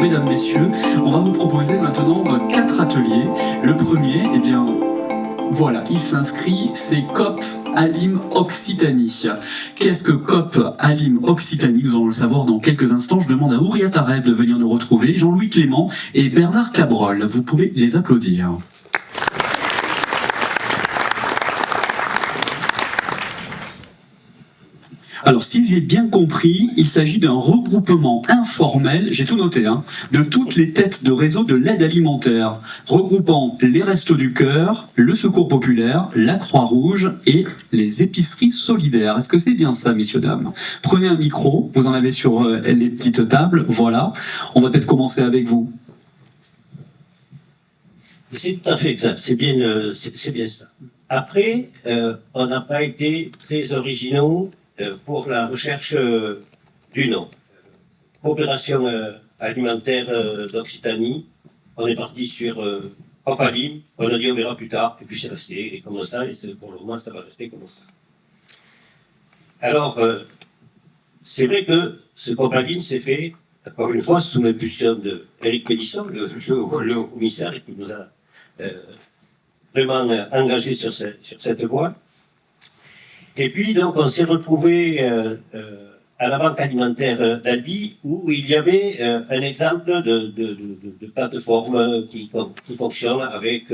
mesdames, messieurs, on va vous proposer maintenant 4 ateliers. Le premier, eh bien, voilà, il s'inscrit, c'est COP Alim Occitanie. Qu'est-ce que COP Alim Occitanie? Nous allons le savoir dans quelques instants. Je demande à Ouria Tareb de venir nous retrouver, Jean-Louis Clément et Bernard Cabrol. Vous pouvez les applaudir. Alors, si j'ai bien compris, il s'agit d'un regroupement informel, j'ai tout noté, de toutes les têtes de réseau de l'aide alimentaire, regroupant les Restos du Cœur, le Secours Populaire, la Croix-Rouge et les épiceries solidaires. Est-ce que c'est bien ça, messieurs, dames? Prenez un micro, vous en avez sur les petites tables, voilà. On va peut-être commencer avec vous. C'est tout à fait exact, c'est bien ça. Après, on n'a pas été très originaux pour la recherche du nom. Coopération alimentaire d'Occitanie, on est parti sur COP Alim, on a dit on verra plus tard, et puis c'est resté comme ça, et pour le moment ça va rester comme ça. Alors, c'est vrai que ce COP Alim s'est fait, encore une fois, sous l'impulsion d'Éric Pélisson, le commissaire qui nous a vraiment engagés sur cette voie. Et puis, donc, on s'est retrouvé à la Banque alimentaire d'Albi, où il y avait un exemple de plateforme qui fonctionne avec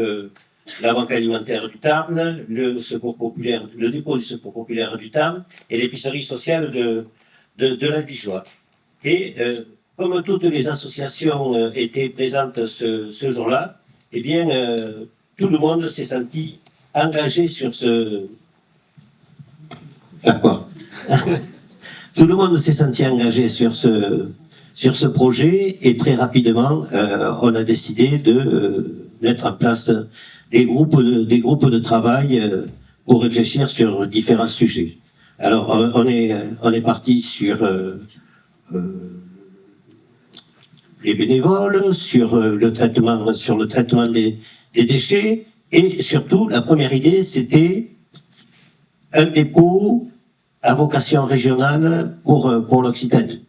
la Banque alimentaire du Tarn, le Secours populaire, le dépôt du Secours populaire du Tarn et l'épicerie sociale de l'Albigeois. Et comme toutes les associations étaient présentes ce jour-là, eh bien, tout le monde s'est senti engagé sur ce... D'accord. Tout le monde s'est senti engagé sur ce projet et très rapidement, on a décidé de mettre en place des groupes de travail pour réfléchir sur différents sujets. Alors, on est parti sur les bénévoles, sur le traitement des déchets, et surtout, la première idée, c'était un dépôt à vocation régionale pour l'Occitanie.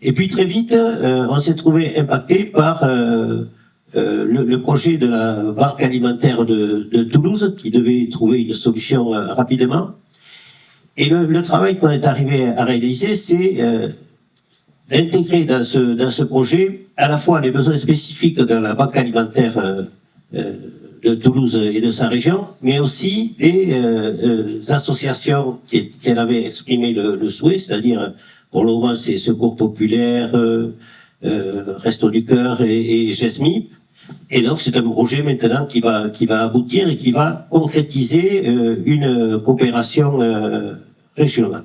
Et puis très vite, on s'est trouvé impacté par le projet de la Banque alimentaire de Toulouse, qui devait trouver une solution rapidement. Et le travail qu'on est arrivé à réaliser, c'est d'intégrer dans ce projet à la fois les besoins spécifiques de la Banque alimentaire de Toulouse et de sa région, mais aussi des associations qui en avaient exprimé le souhait, c'est-à-dire, pour le moment, c'est Secours Populaire, Restos du Cœur et GESMIP. Et donc, c'est un projet maintenant qui va aboutir et qui va concrétiser une coopération régionale.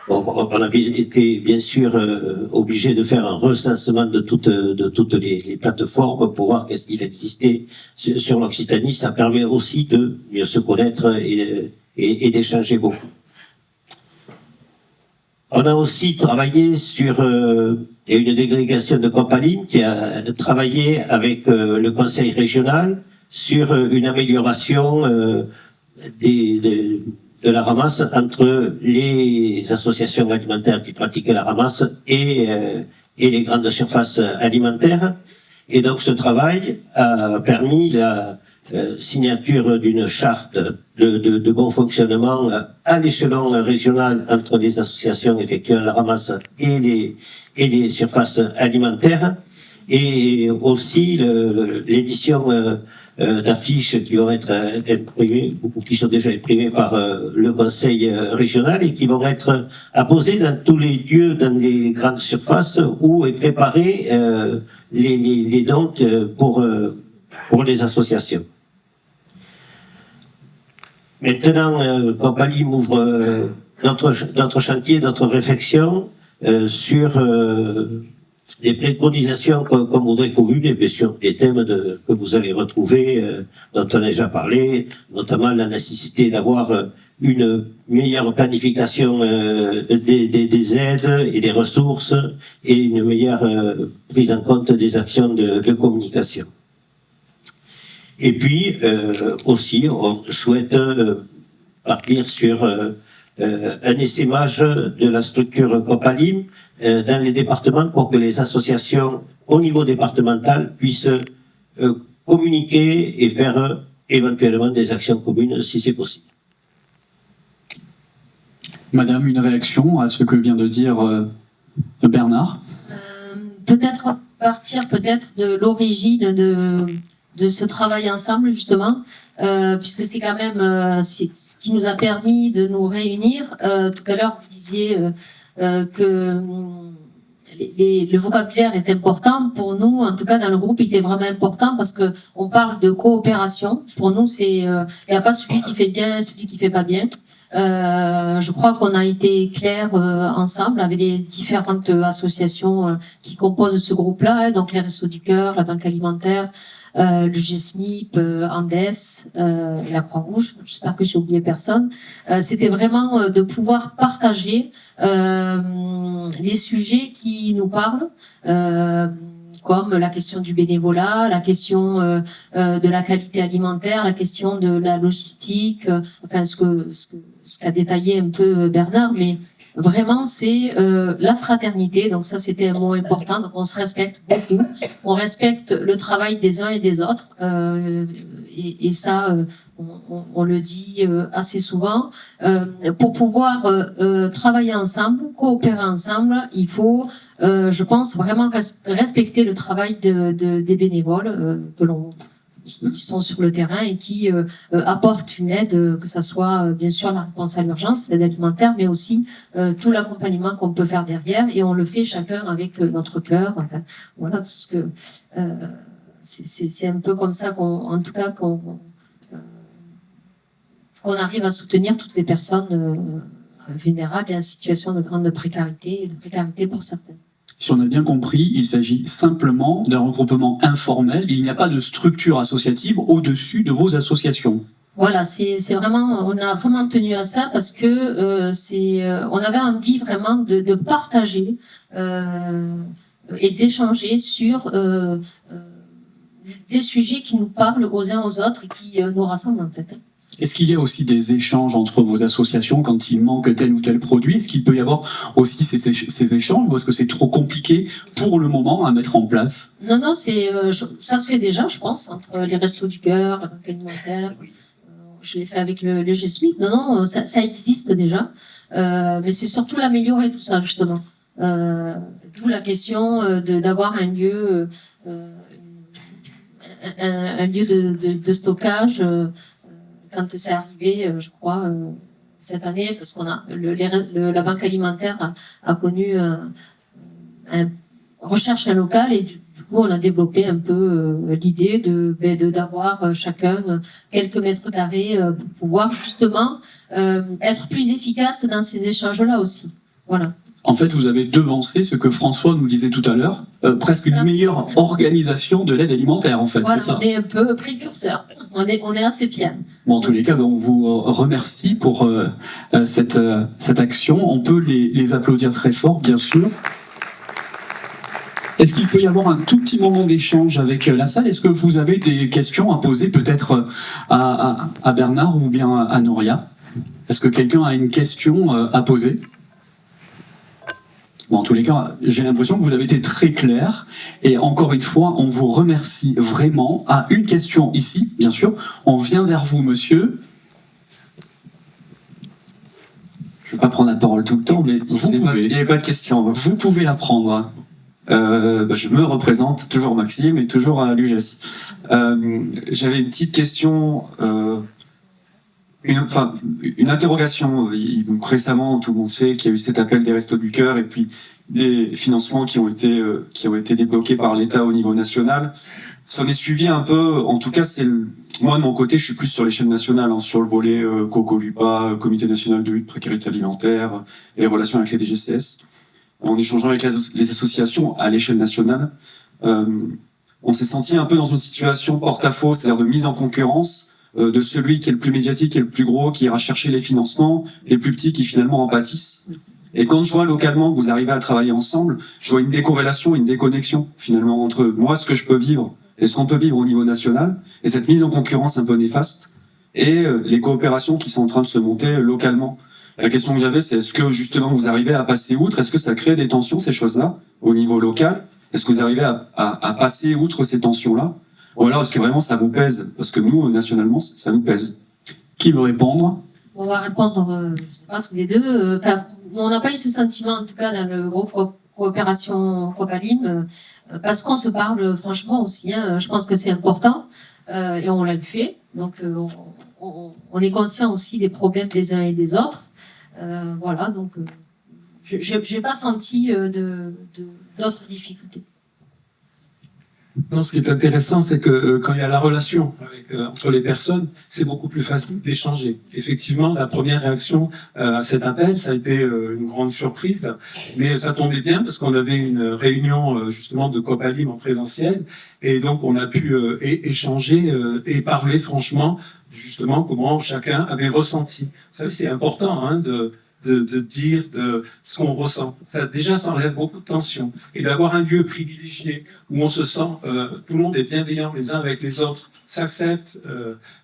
Bon, on a été bien sûr obligé de faire un recensement de toutes les plateformes pour voir qu'est-ce qu'il existait sur l'Occitanie. Ça permet aussi de mieux se connaître et d'échanger beaucoup. On a aussi travaillé sur une dégrégation de COP Alim qui a travaillé avec le conseil régional sur une amélioration de la ramasse entre les associations alimentaires qui pratiquaient la ramasse et les grandes surfaces alimentaires. Et donc ce travail a permis la signature d'une charte de bon fonctionnement à l'échelon régional entre les associations effectuant la ramasse et les surfaces alimentaires, et aussi l'édition d'affiches qui vont être imprimées, ou qui sont déjà imprimées par le conseil régional et qui vont être apposées dans tous les lieux, dans les grandes surfaces, où est préparé les dons pour les associations. Maintenant, COP Alim ouvre notre chantier, notre réflexion sur les préconisations qu'on voudrait communes, et bien sûr les thèmes que vous allez retrouver, dont on a déjà parlé, notamment la nécessité d'avoir une meilleure planification des aides et des ressources, et une meilleure prise en compte des actions de communication. Et puis aussi, on souhaite partir sur un essaimage de la structure Copalim dans les départements pour que les associations au niveau départemental puissent communiquer et faire éventuellement des actions communes si c'est possible. Madame, une réaction à ce que vient de dire Bernard? Peut-être partir de l'origine de ce travail ensemble, justement, puisque c'est quand même ce qui nous a permis de nous réunir. Tout à l'heure, vous disiez que le vocabulaire est important. Pour nous, en tout cas dans le groupe, il était vraiment important parce que on parle de coopération. Pour nous, il n'y a pas celui qui fait bien, celui qui fait pas bien. Je crois qu'on a été clair ensemble avec les différentes associations qui composent ce groupe-là, hein, donc les Restos du Cœur, la Banque Alimentaire, le GESMIP, Andes, la Croix-Rouge. J'espère que j'ai oublié personne. C'était vraiment de pouvoir partager les sujets qui nous parlent. Comme la question du bénévolat, la question de la qualité alimentaire, la question de la logistique, enfin ce qu'a détaillé un peu Bernard, mais vraiment c'est la fraternité, donc ça c'était un mot important, donc on se respecte beaucoup, on respecte le travail des uns et des autres, et ça on le dit assez souvent. Pour pouvoir travailler ensemble, coopérer ensemble, il faut je pense vraiment respecter le travail des bénévoles qui sont sur le terrain et qui apportent une aide, que ça soit bien sûr la réponse à l'urgence, l'aide alimentaire, mais aussi tout l'accompagnement qu'on peut faire derrière, et on le fait chacun avec notre cœur. Enfin, voilà, tout ce que c'est un peu comme ça qu'on arrive à soutenir toutes les personnes vulnérables et en situation de grande précarité, et de précarité pour certaines. Si on a bien compris, il s'agit simplement d'un regroupement informel. Il n'y a pas de structure associative au-dessus de vos associations. Voilà, c'est vraiment, on a vraiment tenu à ça parce que on avait envie vraiment de partager et d'échanger sur des sujets qui nous parlent aux uns aux autres et qui nous rassemblent en fait. Est-ce qu'il y a aussi des échanges entre vos associations quand il manque tel ou tel produit? Est-ce qu'il peut y avoir aussi ces échanges, ou est-ce que c'est trop compliqué pour le moment à mettre en place? Non, ça se fait déjà, je pense, entre les Restos du Cœur, la Banque Alimentaire. Je l'ai fait avec le GESMIP. Non, ça existe déjà. Mais c'est surtout l'améliorer, tout ça, justement. D'où la question d'avoir un lieu, un lieu de stockage. Quand c'est arrivé, je crois, cette année, parce qu'on a la Banque Alimentaire a connu recherche un local, et du coup on a développé un peu l'idée d'avoir chacun quelques mètres carrés pour pouvoir justement être plus efficace dans ces échanges-là aussi. Voilà. En fait, vous avez devancé ce que François nous disait tout à l'heure, presque une meilleure organisation de l'aide alimentaire, en fait, voilà, c'est ça? On est un peu précurseurs, on est assez fiers. Bon, en tous les cas, on vous remercie pour cette action. On peut les applaudir très fort, bien sûr. Est-ce qu'il peut y avoir un tout petit moment d'échange avec la salle? Est-ce que vous avez des questions à poser peut-être à Bernard ou bien à Noria? Est-ce que quelqu'un a une question à poser? Bon, en tous les cas, j'ai l'impression que vous avez été très clair, et encore une fois, on vous remercie vraiment. Ah, une question ici, bien sûr. On vient vers vous, monsieur. Je ne vais pas prendre la parole tout le temps, mais Il n'y avait pas de question. Vous pouvez la prendre. Je me représente, toujours Maxime, et toujours à l'UGES. J'avais une petite question, une interrogation. Récemment, tout le monde sait qu'il y a eu cet appel des Restos du Cœur, et puis des financements qui ont été débloqués par l'État au niveau national. Ça en est suivi un peu, en tout cas, moi de mon côté, je suis plus sur l'échelle nationale, hein, sur le volet COCOLUPA, Comité national de lutte précarité alimentaire, et les relations avec les DGCS. En échangeant avec les associations à l'échelle nationale, on s'est senti un peu dans une situation porte-à-faux, c'est-à-dire de mise en concurrence de celui qui est le plus médiatique et le plus gros, qui ira chercher les financements, les plus petits qui finalement en pâtissent. Et quand je vois localement que vous arrivez à travailler ensemble, je vois une décorrélation, une déconnexion finalement entre moi, ce que je peux vivre, et ce qu'on peut vivre au niveau national, et cette mise en concurrence un peu néfaste, et les coopérations qui sont en train de se monter localement. La question que j'avais, c'est est-ce que justement vous arrivez à passer outre? Est-ce que ça crée des tensions, ces choses-là, au niveau local? Est-ce que vous arrivez à passer outre ces tensions-là? Ou alors est-ce que vraiment ça vous pèse? Parce que nous, nationalement, ça nous pèse. Qui veut répondre? On va répondre, je sais pas, tous les deux. On n'a pas eu ce sentiment, en tout cas, dans le groupe coopération Copalim, parce qu'on se parle franchement aussi. Hein, je pense que c'est important et on l'a fait. Donc, on est conscient aussi des problèmes des uns et des autres. Voilà, donc, j'ai pas senti d'autres difficultés. Non, ce qui est intéressant, c'est que quand il y a la relation entre les personnes, c'est beaucoup plus facile d'échanger. Effectivement, la première réaction à cet appel, ça a été une grande surprise, mais ça tombait bien parce qu'on avait une réunion justement de Copalim en présentiel, et donc on a pu échanger et parler franchement justement comment chacun avait ressenti. Vous savez, c'est important hein, de dire de ce qu'on ressent. Ça enlève beaucoup de tension. Et d'avoir un lieu privilégié où on se sent, tout le monde est bienveillant les uns avec les autres, s'accepte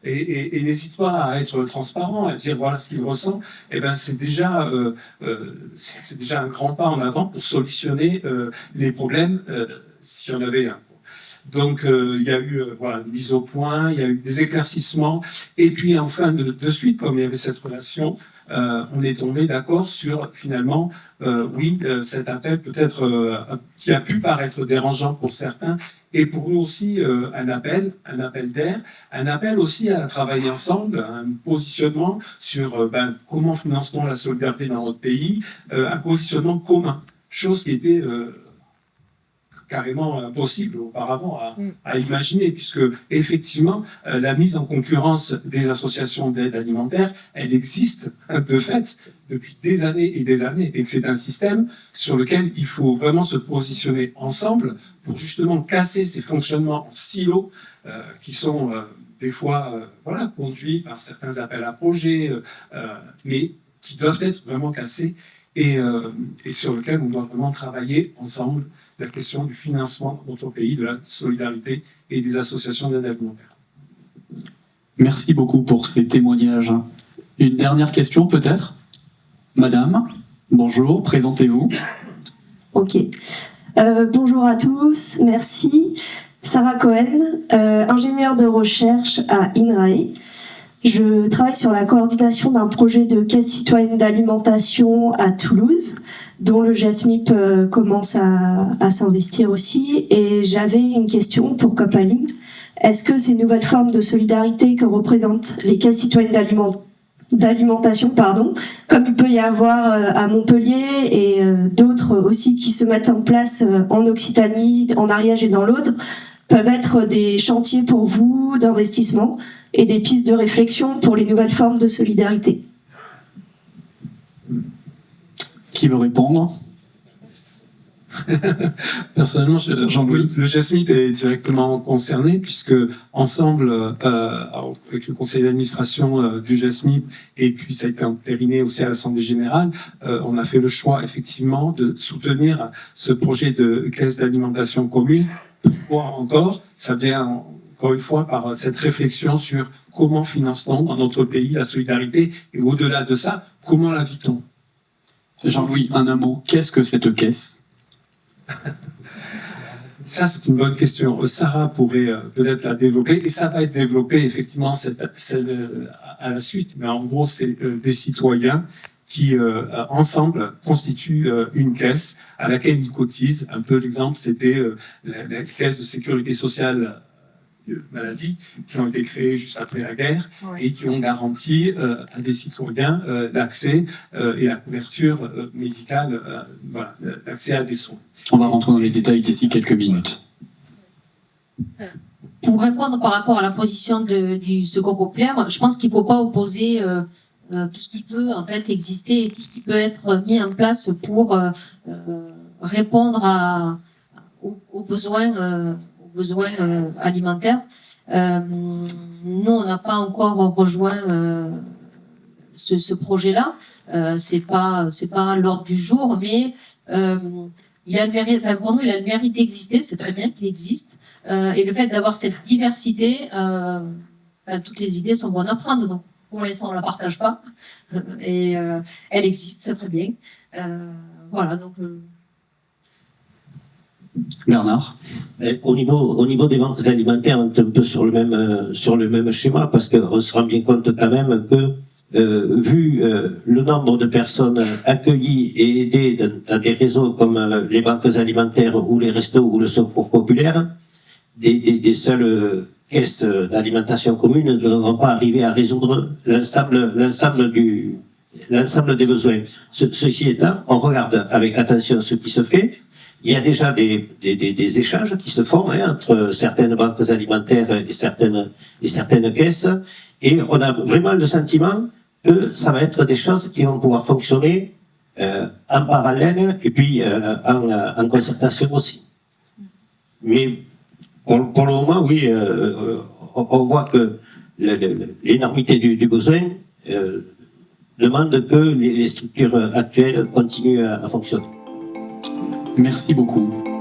et n'hésite pas à être transparent, à dire voilà ce qu'il ressent, et ben c'est déjà un grand pas en avant pour solutionner les problèmes s'il y en avait un. Donc il y a eu une mise au point, il y a eu des éclaircissements, et puis enfin de suite, comme il y avait cette relation, on est tombé d'accord sur finalement, cet appel peut-être qui a pu paraître dérangeant pour certains, et pour nous aussi un appel d'air, un appel aussi à travailler ensemble, un positionnement sur comment finançons la solidarité dans notre pays, un positionnement commun, chose qui était carrément impossible auparavant à imaginer, puisque effectivement la mise en concurrence des associations d'aide alimentaire, elle existe de fait depuis des années et que c'est un système sur lequel il faut vraiment se positionner ensemble pour justement casser ces fonctionnements en silos qui sont des fois conduits par certains appels à projets, mais qui doivent être vraiment cassés et sur lequel on doit vraiment travailler ensemble la question du financement dans notre pays, de la solidarité et des associations d'aide alimentaire. Merci beaucoup pour ces témoignages. Une dernière question peut-être? Madame, bonjour, présentez-vous. Ok. Bonjour à tous, merci. Sarah Cohen, ingénieure de recherche à INRAE. Je travaille sur la coordination d'un projet de caisse citoyenne d'alimentation à Toulouse, dont le GESMIP commence à s'investir aussi. Et j'avais une question pour Copalim. Est-ce que ces nouvelles formes de solidarité que représentent les caisses citoyennes d'alimentation, comme il peut y avoir à Montpellier et d'autres aussi qui se mettent en place en Occitanie, en Ariège et dans l'Aude, peuvent être des chantiers pour vous d'investissement et des pistes de réflexion pour les nouvelles formes de solidarité? Qui veut répondre? Personnellement, le GESMIP est directement concerné puisque ensemble, avec le conseil d'administration du GESMIP, et puis ça a été entériné aussi à l'Assemblée générale, on a fait le choix effectivement de soutenir ce projet de caisse d'alimentation commune. Pourquoi encore? Ça vient encore une fois par cette réflexion sur comment finançons dans notre pays la solidarité, et au-delà de ça, comment la vit-on? Jean-Louis, en un mot, qu'est-ce que cette caisse? Ça, c'est une bonne question. Sarah pourrait peut-être la développer, et ça va être développé effectivement à la suite. Mais en gros, c'est des citoyens qui, ensemble, constituent une caisse à laquelle ils cotisent. Un peu l'exemple, c'était la caisse de sécurité sociale maladie qui ont été créées juste après la guerre et qui ont garanti à des citoyens l'accès et la couverture médicale, l'accès à des soins. On va rentrer dans les détails d'ici quelques minutes. Pour répondre par rapport à la position du Secours populaire, je pense qu'il ne faut pas opposer tout ce qui peut en fait exister et tout ce qui peut être mis en place pour répondre aux besoins alimentaires. Nous, on n'a pas encore rejoint ce projet-là. C'est pas à l'ordre du jour, mais il a le mérite. Enfin, pour nous, il a le mérite d'exister. C'est très bien qu'il existe. Et le fait d'avoir cette diversité, toutes les idées sont bonnes à prendre. Donc, pour l'instant, on la partage pas. Et elle existe, c'est très bien. Voilà, donc... Bernard. Et au niveau des banques alimentaires, on est un peu sur le même schéma, parce qu'on se rend bien compte quand même que, vu le nombre de personnes accueillies et aidées dans des réseaux comme les banques alimentaires ou les restos ou le secours populaire, des seules caisses d'alimentation commune ne vont pas arriver à résoudre l'ensemble des besoins. Ceci étant, on regarde avec attention ce qui se fait. Il y a déjà des échanges qui se font entre certaines banques alimentaires et certaines caisses, et on a vraiment le sentiment que ça va être des choses qui vont pouvoir fonctionner en parallèle et puis en concertation aussi. Mais pour le moment, oui, on voit que l'énormité du besoin demande que les structures actuelles continuent à fonctionner. Merci beaucoup.